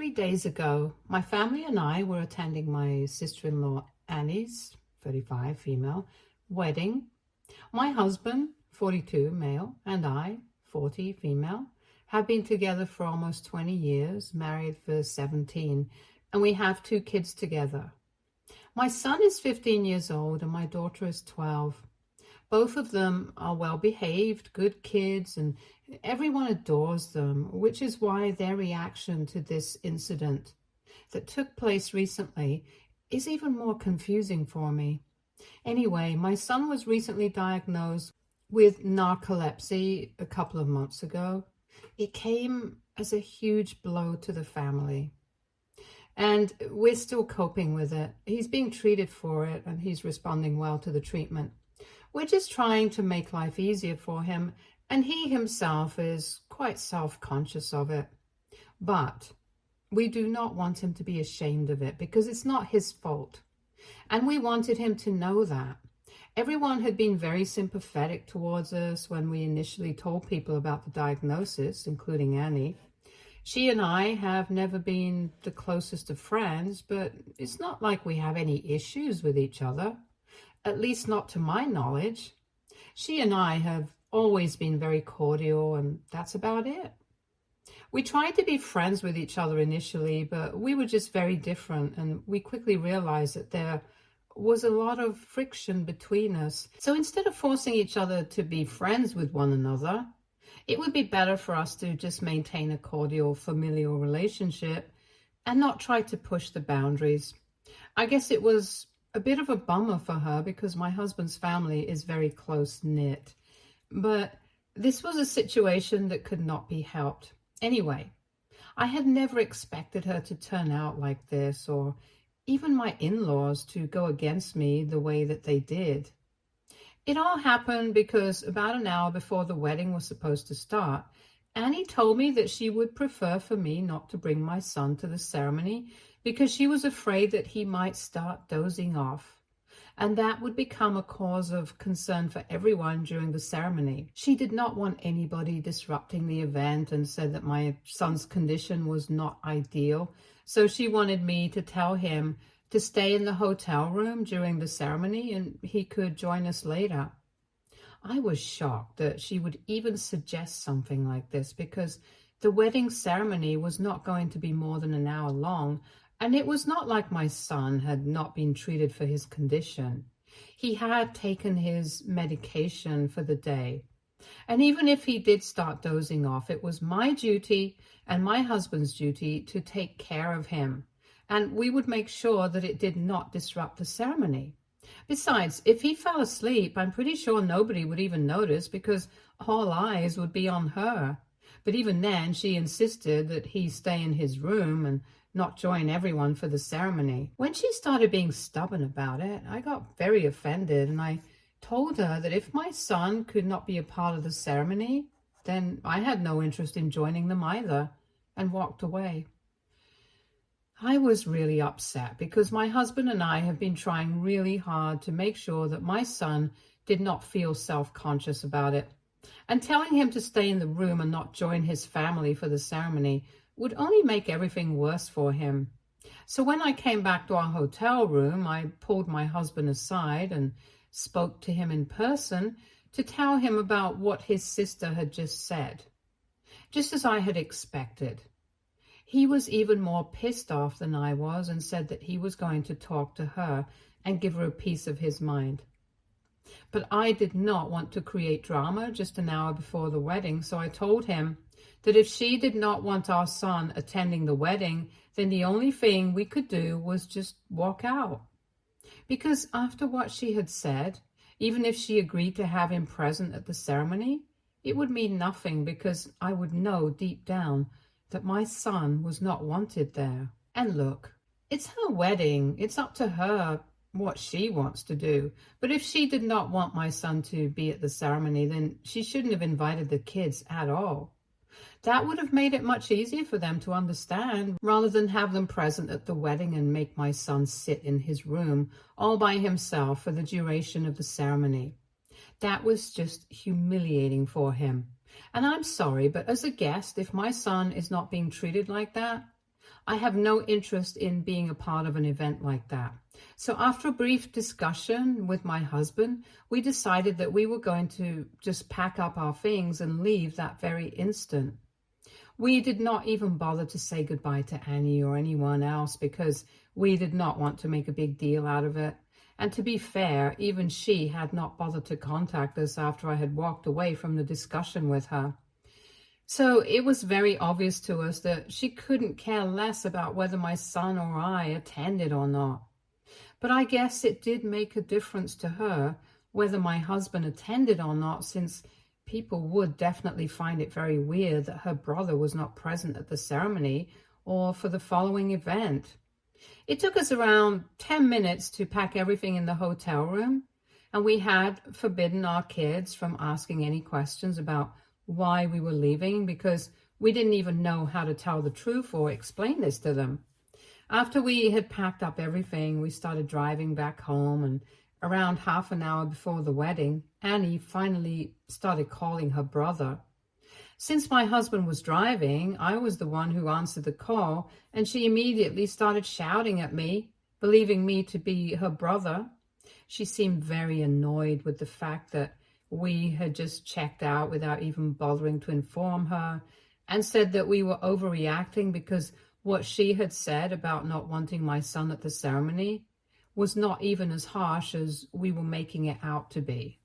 3 days ago, my family and I were attending my sister-in-law Annie's, 35, female, wedding. My husband, 42, male, and I, 40, female, have been together for almost 20 years, married for 17, and we have 2 kids together. My son is 15 years old and my daughter is 12. Both of them are well-behaved, good kids, and everyone adores them, which is why their reaction to this incident that took place recently is even more confusing for me. Anyway, my son was recently diagnosed with narcolepsy a couple of months ago. It came as a huge blow to the family, and we're still coping with it. He's being treated for it, and he's responding well to the treatment. We're just trying to make life easier for him, and he himself is quite self-conscious of it. But we do not want him to be ashamed of it because it's not his fault. And we wanted him to know that. Everyone had been very sympathetic towards us when we initially told people about the diagnosis, including Annie. She and I have never been the closest of friends, but it's not like we have any issues with each other. At least not to my knowledge. She and I have always been very cordial, and that's about it. We tried to be friends with each other initially, but we were just very different, and we quickly realized that there was a lot of friction between us. So instead of forcing each other to be friends with one another, it would be better for us to just maintain a cordial, familial relationship and not try to push the boundaries. I guess it was a bit of a bummer for her because my husband's family is very close-knit. But this was a situation that could not be helped. Anyway, I had never expected her to turn out like this, or even my in-laws to go against me the way that they did. It all happened because about an hour before the wedding was supposed to start, Annie told me that she would prefer for me not to bring my son to the ceremony because she was afraid that he might start dozing off, and that would become a cause of concern for everyone during the ceremony. She did not want anybody disrupting the event and said that my son's condition was not ideal, so she wanted me to tell him to stay in the hotel room during the ceremony and he could join us later. I was shocked that she would even suggest something like this because the wedding ceremony was not going to be more than an hour long, and it was not like my son had not been treated for his condition. He had taken his medication for the day. And even if he did start dozing off, it was my duty and my husband's duty to take care of him. And we would make sure that it did not disrupt the ceremony. Besides, if he fell asleep, I'm pretty sure nobody would even notice because all eyes would be on her. But even then, she insisted that he stay in his room and not join everyone for the ceremony. When she started being stubborn about it, I got very offended, and I told her that if my son could not be a part of the ceremony, then I had no interest in joining them either, and walked away. I was really upset because my husband and I have been trying really hard to make sure that my son did not feel self-conscious about it. And telling him to stay in the room and not join his family for the ceremony would only make everything worse for him. So when I came back to our hotel room, I pulled my husband aside and spoke to him in person to tell him about what his sister had just said. Just as I had expected. He was even more pissed off than I was and said that he was going to talk to her and give her a piece of his mind. But I did not want to create drama just an hour before the wedding, so I told him that if she did not want our son attending the wedding, then the only thing we could do was just walk out. Because after what she had said, even if she agreed to have him present at the ceremony, it would mean nothing because I would know deep down that my son was not wanted there. And look, it's her wedding. It's up to her what she wants to do. But if she did not want my son to be at the ceremony, then she shouldn't have invited the kids at all. That would have made it much easier for them to understand, rather than have them present at the wedding and make my son sit in his room all by himself for the duration of the ceremony. That was just humiliating for him. And I'm sorry, but as a guest, if my son is not being treated like that, I have no interest in being a part of an event like that. So after a brief discussion with my husband, we decided that we were going to just pack up our things and leave that very instant. We did not even bother to say goodbye to Annie or anyone else because we did not want to make a big deal out of it. And to be fair, even she had not bothered to contact us after I had walked away from the discussion with her. So it was very obvious to us that she couldn't care less about whether my son or I attended or not. But I guess it did make a difference to her whether my husband attended or not, since people would definitely find it very weird that her brother was not present at the ceremony or for the following event. It took us around 10 minutes to pack everything in the hotel room, and we had forbidden our kids from asking any questions about why we were leaving because we didn't even know how to tell the truth or explain this to them. After we had packed up everything, we started driving back home, and around half an hour before the wedding, Annie finally started calling her brother. Since my husband was driving, I was the one who answered the call, and she immediately started shouting at me, believing me to be her brother. She seemed very annoyed with the fact that we had just checked out without even bothering to inform her, and said that we were overreacting because what she had said about not wanting my son at the ceremony was not even as harsh as we were making it out to be.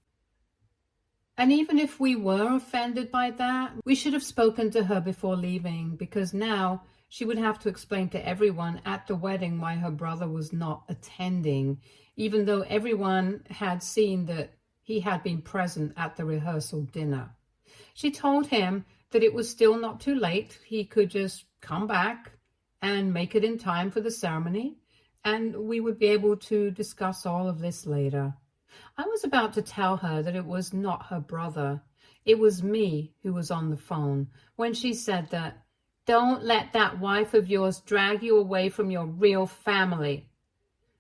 And even if we were offended by that, we should have spoken to her before leaving, because now she would have to explain to everyone at the wedding why her brother was not attending, even though everyone had seen that he had been present at the rehearsal dinner. She told him that it was still not too late. He could just come back and make it in time for the ceremony, and we would be able to discuss all of this later. I was about to tell her that it was not her brother. It was me who was on the phone when she said that, "Don't let that wife of yours drag you away from your real family."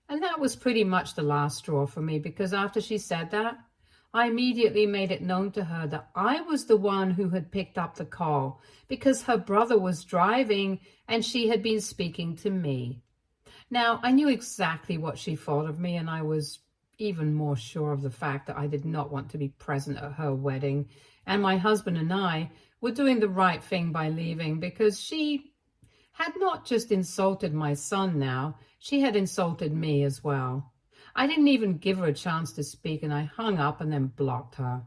And that was pretty much the last straw for me, because after she said that, I immediately made it known to her that I was the one who had picked up the call because her brother was driving and she had been speaking to me. Now, I knew exactly what she thought of me, and I was even more sure of the fact that I did not want to be present at her wedding, and my husband and I were doing the right thing by leaving, because she had not just insulted my son now, she had insulted me as well. I didn't even give her a chance to speak, and I hung up and then blocked her.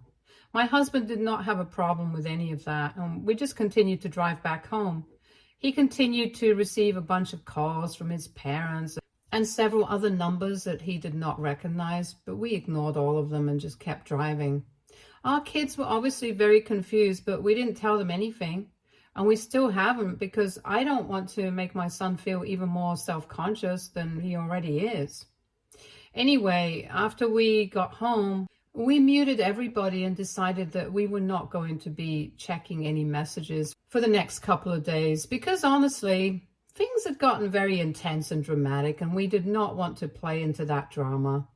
My husband did not have a problem with any of that, and we just continued to drive back home. He continued to receive a bunch of calls from his parents and several other numbers that he did not recognize, but we ignored all of them and just kept driving. Our kids were obviously very confused, but we didn't tell them anything, and we still haven't, because I don't want to make my son feel even more self-conscious than he already is. Anyway, after we got home, we muted everybody and decided that we were not going to be checking any messages for the next couple of days, because honestly, things had gotten very intense and dramatic, and we did not want to play into that drama.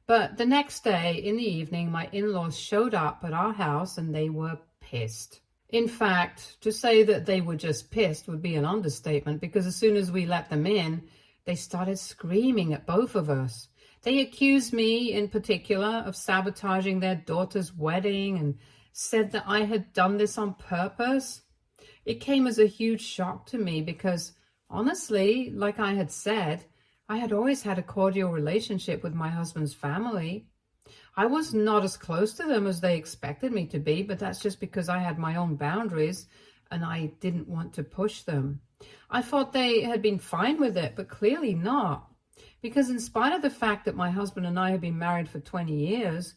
But the next day in the evening, my in-laws showed up at our house and they were pissed. In fact, to say that they were just pissed would be an understatement, because as soon as we let them in, they started screaming at both of us. They accused me in particular of sabotaging their daughter's wedding and said that I had done this on purpose. It came as a huge shock to me because, honestly, like I had said, I had always had a cordial relationship with my husband's family. I was not as close to them as they expected me to be, but that's just because I had my own boundaries and I didn't want to push them. I thought they had been fine with it, but clearly not. Because in spite of the fact that my husband and I had been married for 20 years,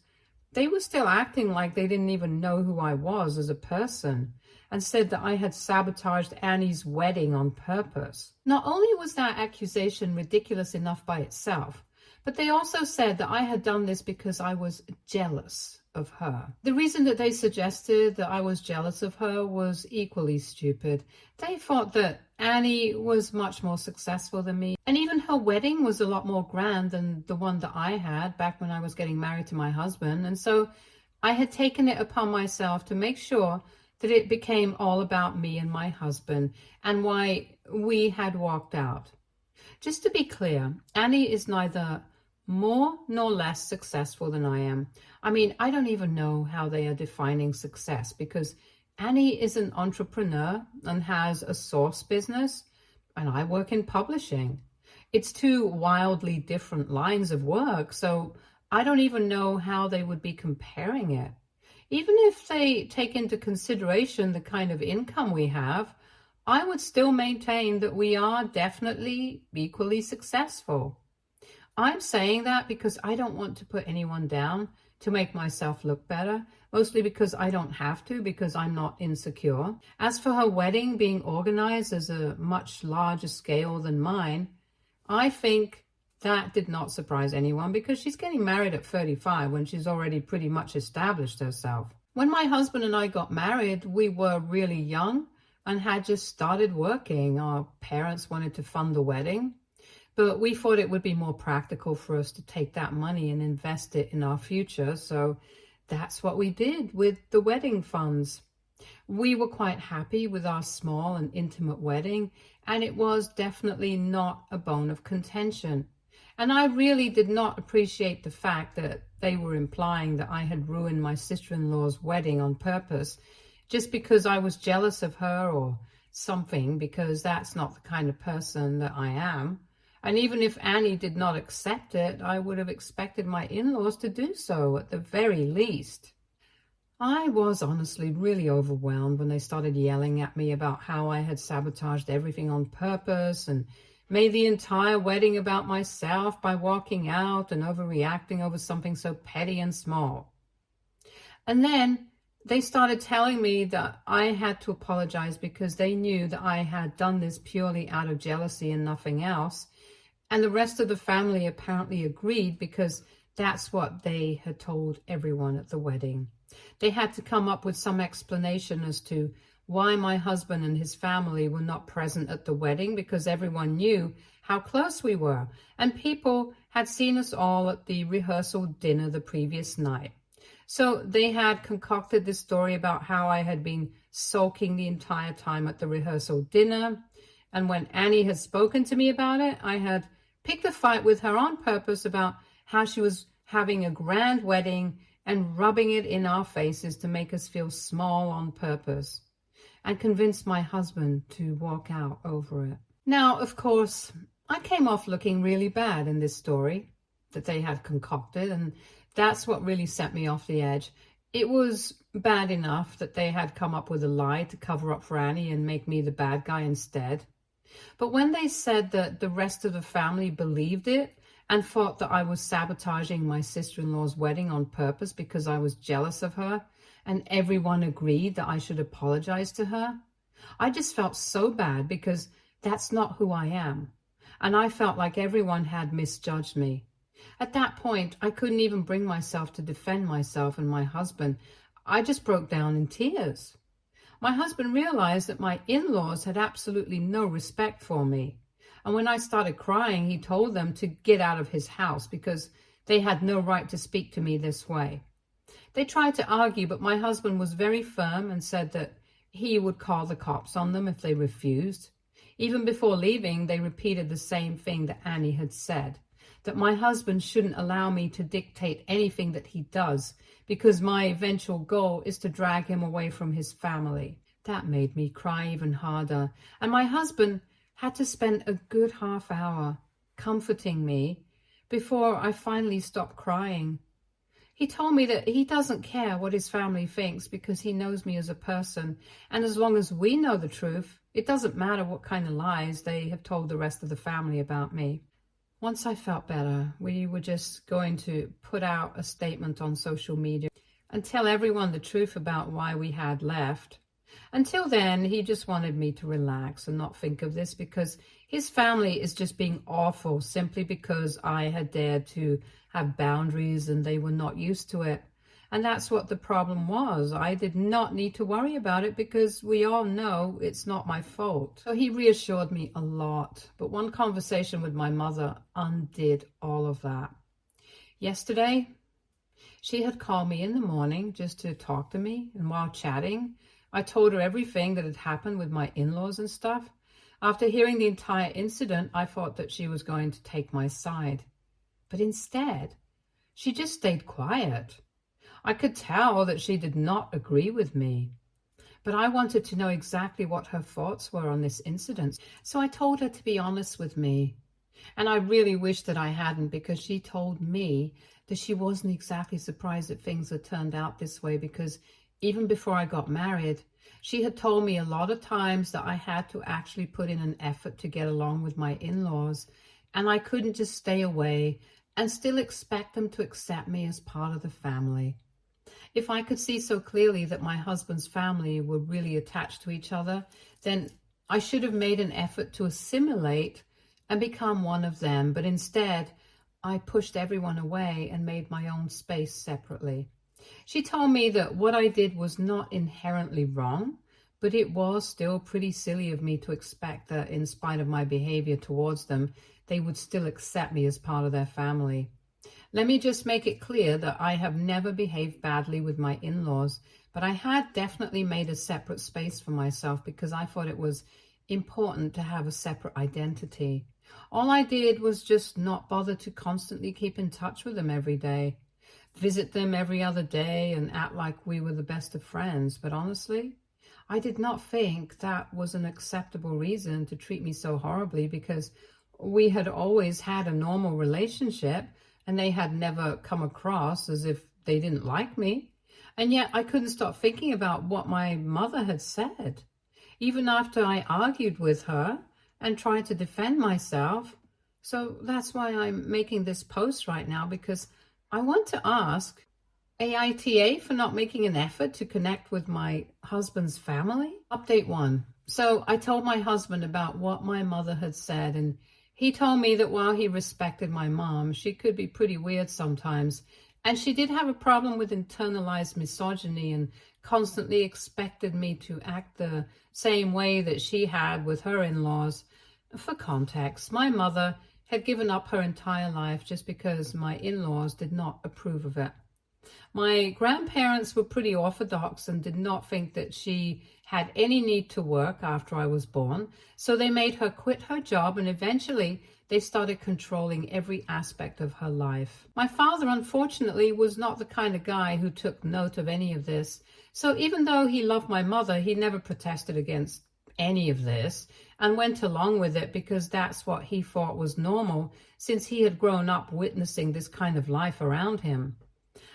they were still acting like they didn't even know who I was as a person, and said that I had sabotaged Annie's wedding on purpose. Not only was that accusation ridiculous enough by itself, but they also said that I had done this because I was jealous of her. The reason that they suggested that I was jealous of her was equally stupid. They thought that Annie was much more successful than me, and even her wedding was a lot more grand than the one that I had back when I was getting married to my husband, and so I had taken it upon myself to make sure that it became all about me and my husband, and why we had walked out. Just to be clear, Annie is neither more nor less successful than I am. I mean, I don't even know how they are defining success, because Annie is an entrepreneur and has a source business, and I work in publishing. It's two wildly different lines of work, so I don't even know how they would be comparing it. Even if they take into consideration the kind of income we have, I would still maintain that we are definitely equally successful. I'm saying that because I don't want to put anyone down to make myself look better, mostly because I don't have to, because I'm not insecure. As for her wedding being organized as a much larger scale than mine, I think that did not surprise anyone, because she's getting married at 35 when she's already pretty much established herself. When my husband and I got married, we were really young and had just started working. Our parents wanted to fund the wedding, but we thought it would be more practical for us to take that money and invest it in our future. So that's what we did with the wedding funds. We were quite happy with our small and intimate wedding, and it was definitely not a bone of contention. And I really did not appreciate the fact that they were implying that I had ruined my sister-in-law's wedding on purpose just because I was jealous of her or something, because that's not the kind of person that I am. And even if Annie did not accept it, I would have expected my in-laws to do so at the very least. I was honestly really overwhelmed when they started yelling at me about how I had sabotaged everything on purpose and made the entire wedding about myself by walking out and overreacting over something so petty and small. And then they started telling me that I had to apologize because they knew that I had done this purely out of jealousy and nothing else. And the rest of the family apparently agreed, because that's what they had told everyone at the wedding. They had to come up with some explanation as to why my husband and his family were not present at the wedding, because everyone knew how close we were, and people had seen us all at the rehearsal dinner the previous night. So they had concocted this story about how I had been sulking the entire time at the rehearsal dinner, and when Annie had spoken to me about it, I had picked a fight with her on purpose about how she was having a grand wedding and rubbing it in our faces to make us feel small on purpose, and convinced my husband to walk out over it. Now, of course, I came off looking really bad in this story that they had concocted, and that's what really set me off the edge. It was bad enough that they had come up with a lie to cover up for Annie and make me the bad guy instead. But when they said that the rest of the family believed it and thought that I was sabotaging my sister-in-law's wedding on purpose because I was jealous of her, and everyone agreed that I should apologize to her, I just felt so bad, because that's not who I am. And I felt like everyone had misjudged me. At that point, I couldn't even bring myself to defend myself and my husband. I just broke down in tears. My husband realized that my in-laws had absolutely no respect for me. And when I started crying, he told them to get out of his house because they had no right to speak to me this way. They tried to argue, but my husband was very firm and said that he would call the cops on them if they refused. Even before leaving, they repeated the same thing that Annie had said, that my husband shouldn't allow me to dictate anything that he does, because my eventual goal is to drag him away from his family. That made me cry even harder, and my husband had to spend a good half hour comforting me before I finally stopped crying. He told me that he doesn't care what his family thinks because he knows me as a person, and as long as we know the truth, it doesn't matter what kind of lies they have told the rest of the family about me. Once I felt better, we were just going to put out a statement on social media and tell everyone the truth about why we had left. Until then, he just wanted me to relax and not think of this, because his family is just being awful simply because I had dared to have boundaries and they were not used to it. And that's what the problem was. I did not need to worry about it because we all know it's not my fault. So he reassured me a lot. But one conversation with my mother undid all of that. Yesterday, she had called me in the morning just to talk to me. And while chatting, I told her everything that had happened with my in-laws and stuff. After hearing the entire incident, I thought that she was going to take my side. But instead, she just stayed quiet. I could tell that she did not agree with me. But I wanted to know exactly what her thoughts were on this incident. So I told her to be honest with me. And I really wish that I hadn't, because she told me that she wasn't exactly surprised that things had turned out this way, because even before I got married, she had told me a lot of times that I had to actually put in an effort to get along with my in-laws, and I couldn't just stay away and still expect them to accept me as part of the family. If I could see so clearly that my husband's family were really attached to each other, then I should have made an effort to assimilate and become one of them. But instead, I pushed everyone away and made my own space separately. She told me that what I did was not inherently wrong, but it was still pretty silly of me to expect that in spite of my behavior towards them, they would still accept me as part of their family. Let me just make it clear that I have never behaved badly with my in-laws, but I had definitely made a separate space for myself because I thought it was important to have a separate identity. All I did was just not bother to constantly keep in touch with them every day, visit them every other day, and act like we were the best of friends. But honestly, I did not think that was an acceptable reason to treat me so horribly, because we had always had a normal relationship and they had never come across as if they didn't like me. And yet I couldn't stop thinking about what my mother had said. Even after I argued with her and tried to defend myself. So that's why I'm making this post right now, because I want to ask AITA for not making an effort to connect with my husband's family. Update 1. So I told my husband about what my mother had said, and he told me that while he respected my mom, she could be pretty weird sometimes, and she did have a problem with internalized misogyny and constantly expected me to act the same way that she had with her in-laws. For context, my mother had given up her entire life just because my in-laws did not approve of it. My grandparents were pretty orthodox and did not think that she had any need to work after I was born, so they made her quit her job, and eventually they started controlling every aspect of her life. My father, unfortunately, was not the kind of guy who took note of any of this, so even though he loved my mother, he never protested against any of this and went along with it because that's what he thought was normal, since he had grown up witnessing this kind of life around him.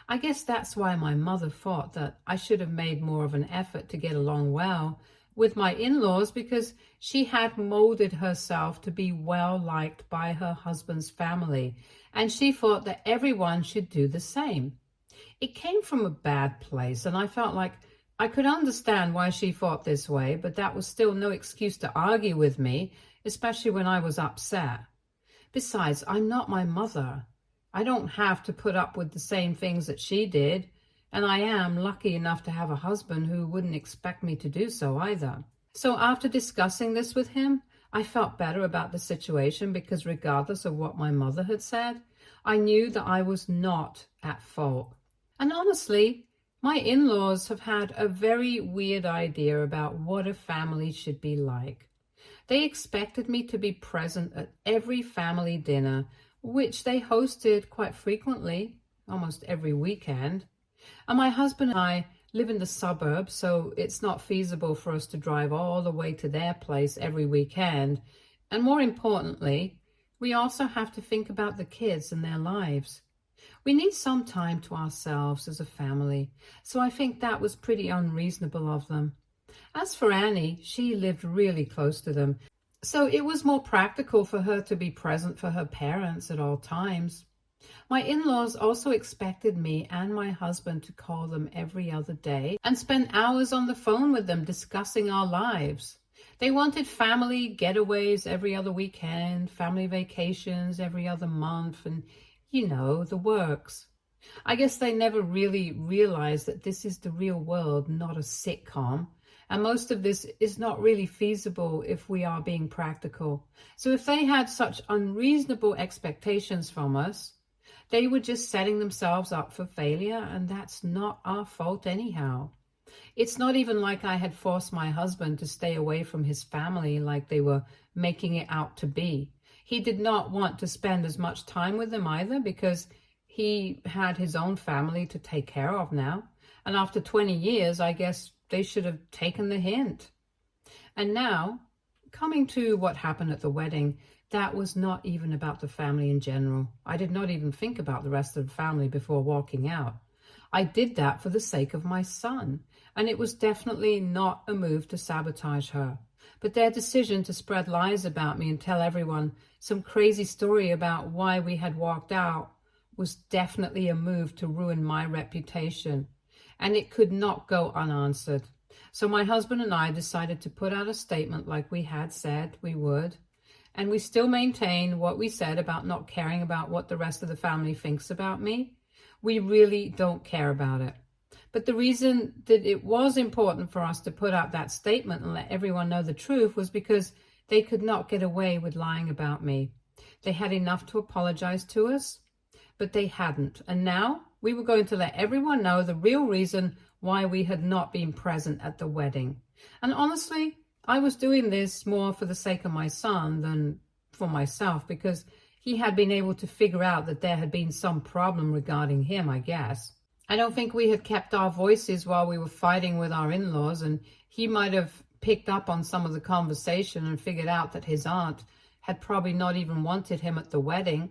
I guess that's why my mother thought that I should have made more of an effort to get along well with my in-laws, because she had molded herself to be well liked by her husband's family, and she thought that everyone should do the same. It came from a bad place, and I felt like I could understand why she thought this way, but that was still no excuse to argue with me, especially when I was upset. Besides, I'm not my mother. I don't have to put up with the same things that she did, and I am lucky enough to have a husband who wouldn't expect me to do so either. So after discussing this with him, I felt better about the situation, because regardless of what my mother had said, I knew that I was not at fault. And honestly, my in-laws have had a very weird idea about what a family should be like. They expected me to be present at every family dinner, which they hosted quite frequently, almost every weekend. And my husband and I live in the suburbs, so it's not feasible for us to drive all the way to their place every weekend. And more importantly, we also have to think about the kids and their lives. We need some time to ourselves as a family, so I think that was pretty unreasonable of them. As for Annie, she lived really close to them, so it was more practical for her to be present for her parents at all times. My in-laws also expected me and my husband to call them every other day and spend hours on the phone with them discussing our lives. They wanted family getaways every other weekend, family vacations every other month, and the works. I guess they never really realized that this is the real world, not a sitcom. And most of this is not really feasible if we are being practical. So if they had such unreasonable expectations from us, they were just setting themselves up for failure, and that's not our fault anyhow. It's not even like I had forced my husband to stay away from his family like they were making it out to be. He did not want to spend as much time with them either because he had his own family to take care of now. And after 20 years, I guess they should have taken the hint. And now, coming to what happened at the wedding, that was not even about the family in general. I did not even think about the rest of the family before walking out. I did that for the sake of my son, and it was definitely not a move to sabotage her. But their decision to spread lies about me and tell everyone some crazy story about why we had walked out was definitely a move to ruin my reputation, and it could not go unanswered. So my husband and I decided to put out a statement like we had said we would, and we still maintain what we said about not caring about what the rest of the family thinks about me. We really don't care about it. But the reason that it was important for us to put out that statement and let everyone know the truth was because they could not get away with lying about me. They had enough to apologize to us, but they hadn't. And now we were going to let everyone know the real reason why we had not been present at the wedding. And honestly, I was doing this more for the sake of my son than for myself, because he had been able to figure out that there had been some problem regarding him, I guess. I don't think we had kept our voices while we were fighting with our in-laws, and he might have picked up on some of the conversation and figured out that his aunt had probably not even wanted him at the wedding,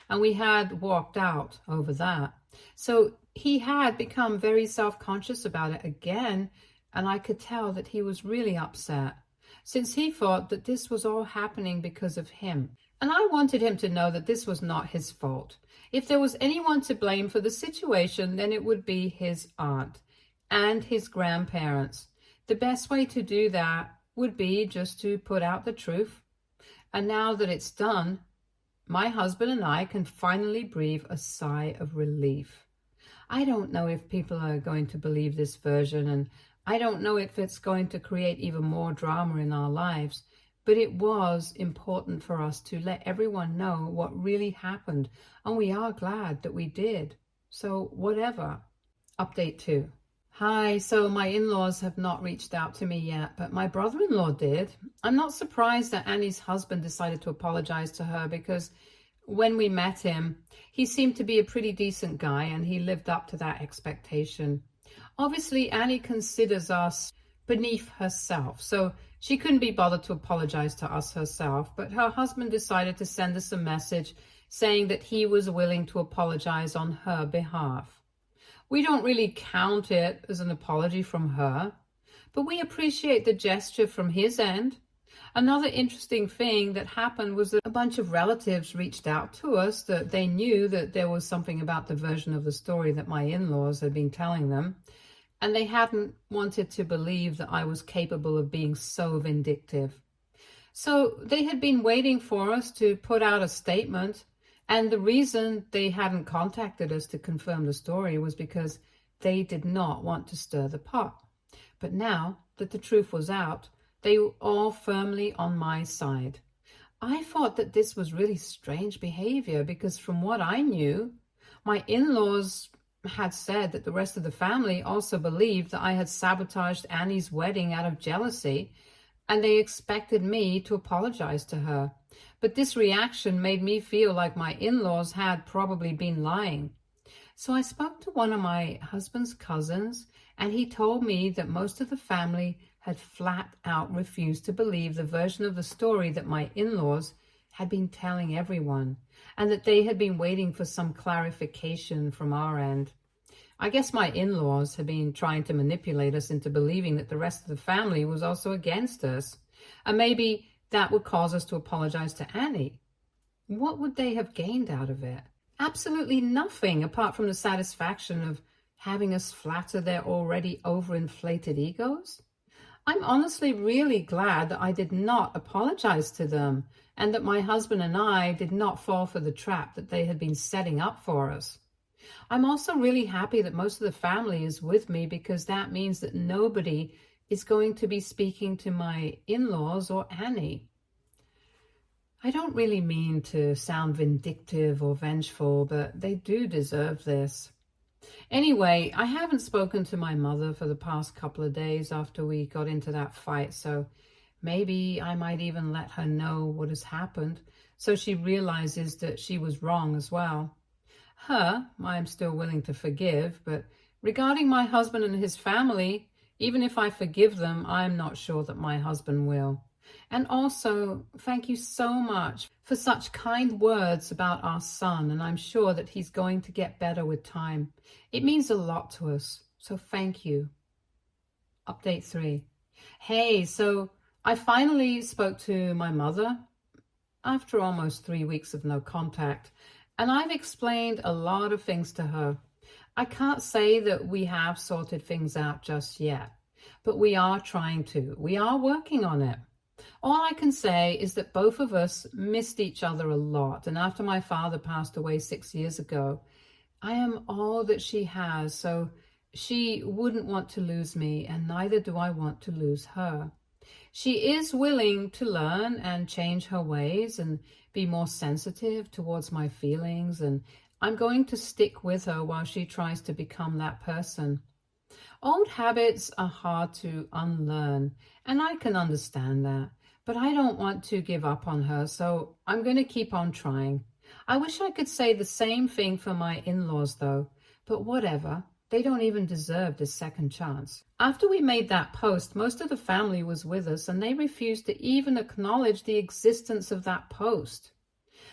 and we had walked out over that. So he had become very self-conscious about it again, and I could tell that he was really upset, since he thought that this was all happening because of him. And I wanted him to know that this was not his fault. If there was anyone to blame for the situation, then it would be his aunt and his grandparents. The best way to do that would be just to put out the truth. And now that it's done, my husband and I can finally breathe a sigh of relief. I don't know if people are going to believe this version, and I don't know if it's going to create even more drama in our lives, but it was important for us to let everyone know what really happened, and we are glad that we did. So whatever. Update 2. Hi, so my in-laws have not reached out to me yet, but my brother-in-law did. I'm not surprised that Annie's husband decided to apologize to her, because when we met him, he seemed to be a pretty decent guy and he lived up to that expectation. Obviously, Annie considers us beneath herself, so she couldn't be bothered to apologize to us herself, but her husband decided to send us a message saying that he was willing to apologize on her behalf. We don't really count it as an apology from her, but we appreciate the gesture from his end. Another interesting thing that happened was that a bunch of relatives reached out to us, that they knew that there was something about the version of the story that my in-laws had been telling them, and they hadn't wanted to believe that I was capable of being so vindictive. So they had been waiting for us to put out a statement, and the reason they hadn't contacted us to confirm the story was because they did not want to stir the pot. But now that the truth was out, they were all firmly on my side. I thought that this was really strange behavior, because from what I knew, my in-laws had said that the rest of the family also believed that I had sabotaged Annie's wedding out of jealousy, and they expected me to apologize to her. But this reaction made me feel like my in-laws had probably been lying. So I spoke to one of my husband's cousins, and he told me that most of the family had flat out refused to believe the version of the story that my in-laws had been telling everyone, and that they had been waiting for some clarification from our end. I guess my in-laws had been trying to manipulate us into believing that the rest of the family was also against us, and maybe that would cause us to apologize to Annie. What would they have gained out of it? Absolutely nothing, apart from the satisfaction of having us flatter their already overinflated egos. I'm honestly really glad that I did not apologize to them, and that my husband and I did not fall for the trap that they had been setting up for us. I'm also really happy that most of the family is with me, because that means that nobody is going to be speaking to my in-laws or Annie. I don't really mean to sound vindictive or vengeful, but they do deserve this. Anyway, I haven't spoken to my mother for the past couple of days after we got into that fight, so maybe I might even let her know what has happened so she realizes that she was wrong as well. Her, I'm still willing to forgive, but regarding my husband and his family, even if I forgive them, I'm not sure that my husband will. And also, thank you so much for such kind words about our son, and I'm sure that he's going to get better with time. It means a lot to us, so thank you. Update 3. Hey, so I finally spoke to my mother after almost 3 weeks of no contact, and I've explained a lot of things to her. I can't say that we have sorted things out just yet, but we are trying to. We are working on it. All I can say is that both of us missed each other a lot, and after my father passed away 6 years ago, I am all that she has, so she wouldn't want to lose me, and neither do I want to lose her. She is willing to learn and change her ways and be more sensitive towards my feelings, and I'm going to stick with her while she tries to become that person. Old habits are hard to unlearn, and I can understand that, but I don't want to give up on her, so I'm going to keep on trying. I wish I could say the same thing for my in-laws, though, but whatever. They don't even deserve this second chance. After we made that post, most of the family was with us, and they refused to even acknowledge the existence of that post.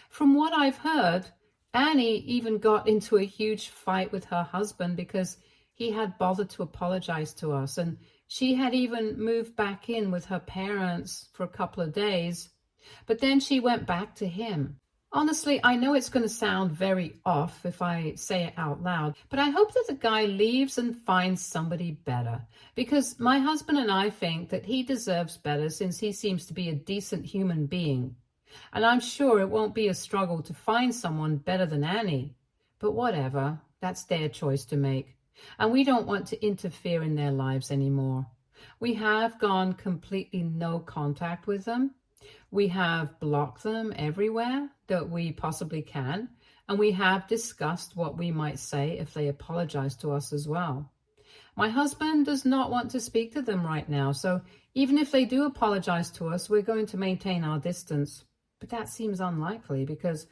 From what I've heard, Annie even got into a huge fight with her husband because he had bothered to apologize to us, and she had even moved back in with her parents for a couple of days, but then she went back to him. Honestly, I know it's going to sound very off if I say it out loud, but I hope that the guy leaves and finds somebody better, because my husband and I think that he deserves better since he seems to be a decent human being. And I'm sure it won't be a struggle to find someone better than Annie. But whatever, that's their choice to make. And we don't want to interfere in their lives anymore. We have gone completely no contact with them. We have blocked them everywhere that we possibly can, and we have discussed what we might say if they apologize to us as well. My husband does not want to speak to them right now, so even if they do apologize to us, we're going to maintain our distance. But that seems unlikely because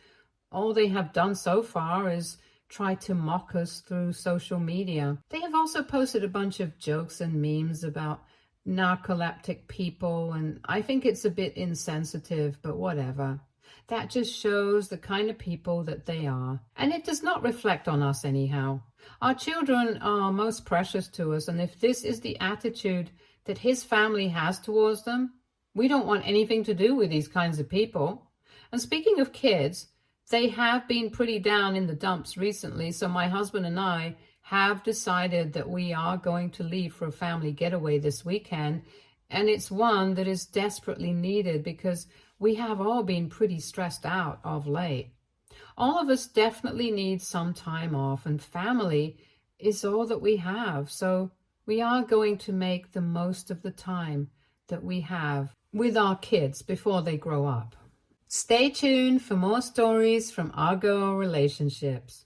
all they have done so far is try to mock us through social media. They have also posted a bunch of jokes and memes about narcoleptic people, and I think it's a bit insensitive, but whatever. That just shows the kind of people that they are, and it does not reflect on us anyhow. Our children are most precious to us, and if this is the attitude that his family has towards them, we don't want anything to do with these kinds of people. And speaking of kids, they have been pretty down in the dumps recently, so my husband and I have decided that we are going to leave for a family getaway this weekend, and it's one that is desperately needed because we have all been pretty stressed out of late. All of us definitely need some time off, and family is all that we have, so we are going to make the most of the time that we have with our kids before they grow up. Stay tuned for more stories from our girl relationships.